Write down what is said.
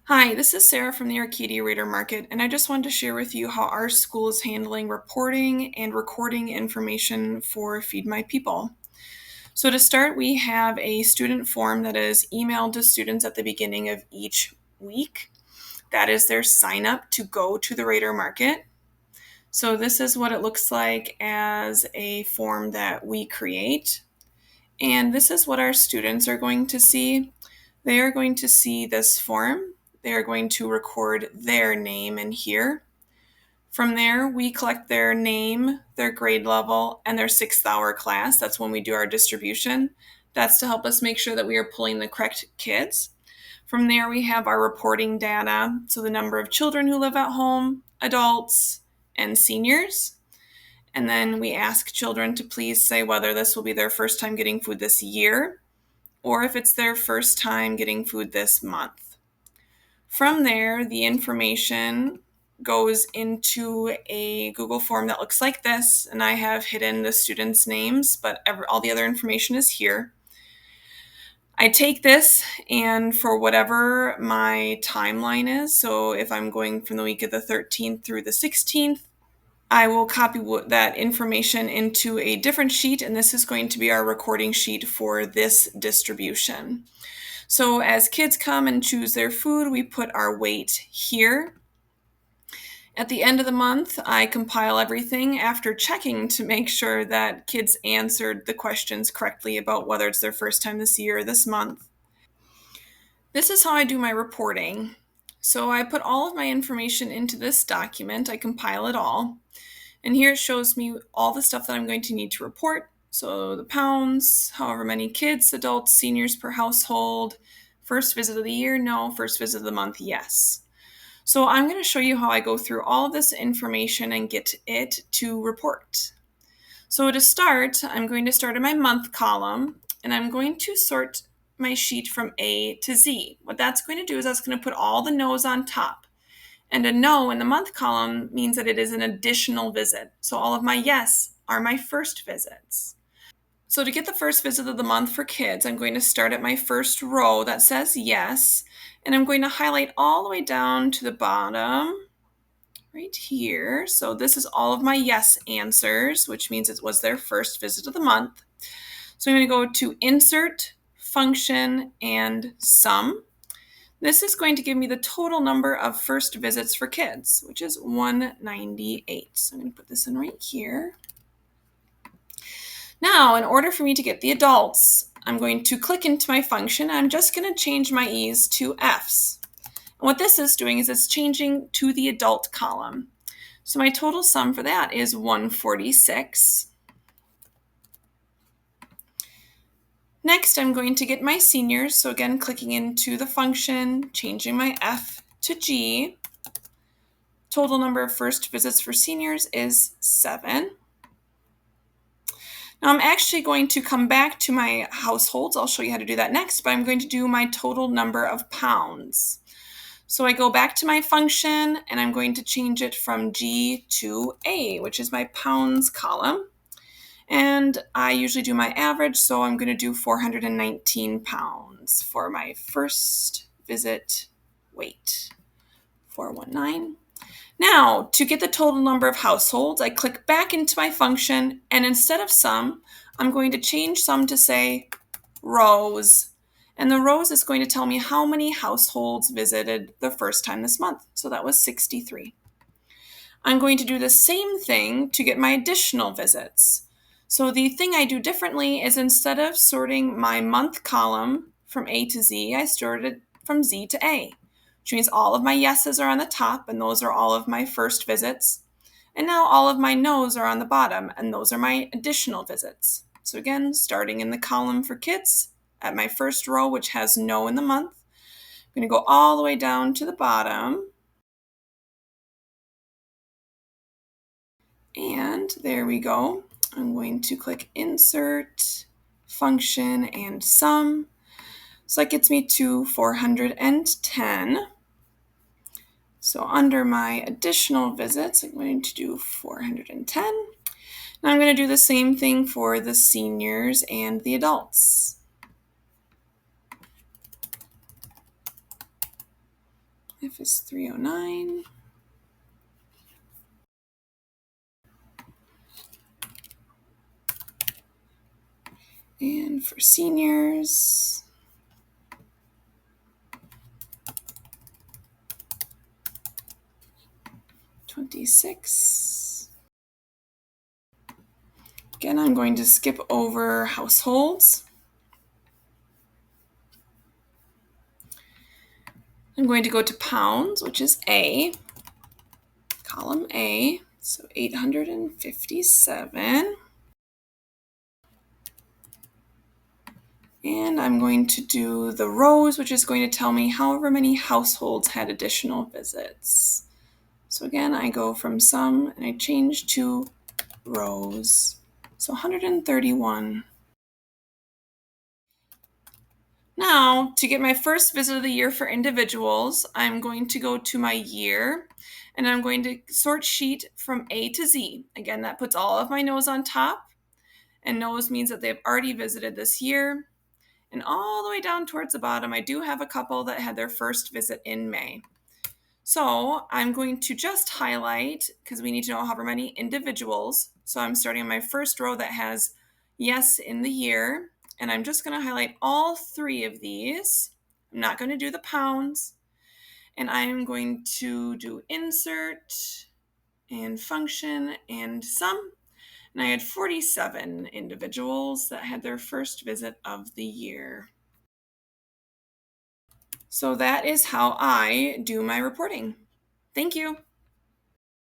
Hi, this is Sarah from the Arcadia Reader Market, and I just wanted to share with you how our school is handling reporting and recording information for Feed My People. So to start, we have a student form that is emailed to students at the beginning of each week. That is their sign up to go to the Reader Market. So this is what it looks like as a form that we create. And this is what our students are going to see. They are going to see this form. They are going to record their name in here. From there, we collect their name, their grade level, and their 6th hour class. That's when we do our distribution. That's to help us make sure that we are pulling the correct kids. From there, we have our reporting data, so the number of children who live at home, adults, and seniors. And then we ask children to please say whether this will be their first time getting food this year or if it's their first time getting food this month. From there, the information goes into a Google form that looks like this, and I have hidden the students' names, but all the other information is here. I take this, and for whatever my timeline is, so if I'm going from the week of the 13th through the 16th, I will copy that information into a different sheet, and this is going to be our recording sheet for this distribution. So as kids come and choose their food, we put our weight here. At the end of the month, I compile everything after checking to make sure that kids answered the questions correctly about whether it's their first time this year or this month. This is how I do my reporting. So I put all of my information into this document. I compile it all. And here it shows me all the stuff that I'm going to need to report. So the pounds, however many kids, adults, seniors per household, first visit of the year, no, first visit of the month, yes. So I'm going to show you how I go through all of this information and get it to report. So to start, I'm going to start in my month column, and I'm going to sort my sheet from A to Z. What that's going to do is that's going to put all the no's on top. And a no in the month column means that it is an additional visit. So all of my yes are my first visits. So to get the first visit of the month for kids, I'm going to start at my first row that says yes, and I'm going to highlight all the way down to the bottom right here. So this is all of my yes answers, which means it was their first visit of the month. So I'm going to go to Insert, Function, and Sum. This is going to give me the total number of first visits for kids, which is 198. So I'm going to put this in right here. Now, in order for me to get the adults, I'm going to click into my function. I'm just going to change my E's to F's. And what this is doing is it's changing to the adult column. So my total sum for that is 146. Next, I'm going to get my seniors. So again, clicking into the function, changing my F to G. Total number of first visits for seniors is 7. Now I'm actually going to come back to my households. I'll show you how to do that next, but I'm going to do my total number of pounds. So I go back to my function and I'm going to change it from G to A, which is my pounds column. And I usually do my average, so I'm going to do 419 pounds for my first visit weight. 419. Now, to get the total number of households, I click back into my function, and instead of sum, I'm going to change sum to say rows. And the rows is going to tell me how many households visited the first time this month. So that was 63. I'm going to do the same thing to get my additional visits. So the thing I do differently is instead of sorting my month column from A to Z, I sorted from Z to A, which means all of my yeses are on the top, and those are all of my first visits. And now all of my no's are on the bottom, and those are my additional visits. So again, starting in the column for kids at my first row, which has no in the month, I'm going to go all the way down to the bottom. And there we go. I'm going to click Insert, Function, and Sum. So that gets me to 410. So under my additional visits, I'm going to do 410. Now I'm going to do the same thing for the seniors and the adults. F is 309. And for seniors, $26. Again, I'm going to skip over households. I'm going to go to pounds, which is A, column A, so 857. And I'm going to do the rows, which is going to tell me however many households had additional visits. So again, I go from sum and I change to rows. So 131. Now, to get my first visit of the year for individuals, I'm going to go to my year and I'm going to sort sheet from A to Z. Again, that puts all of my no's on top, and no's means that they've already visited this year. And all the way down towards the bottom, I do have a couple that had their first visit in May. So I'm going to just highlight, because we need to know however many individuals. So I'm starting on my first row that has yes in the year. And I'm just going to highlight all three of these. I'm not going to do the pounds. And I'm going to do insert and function and sum. And I had 47 individuals that had their first visit of the year. So that is how I do my reporting. Thank you.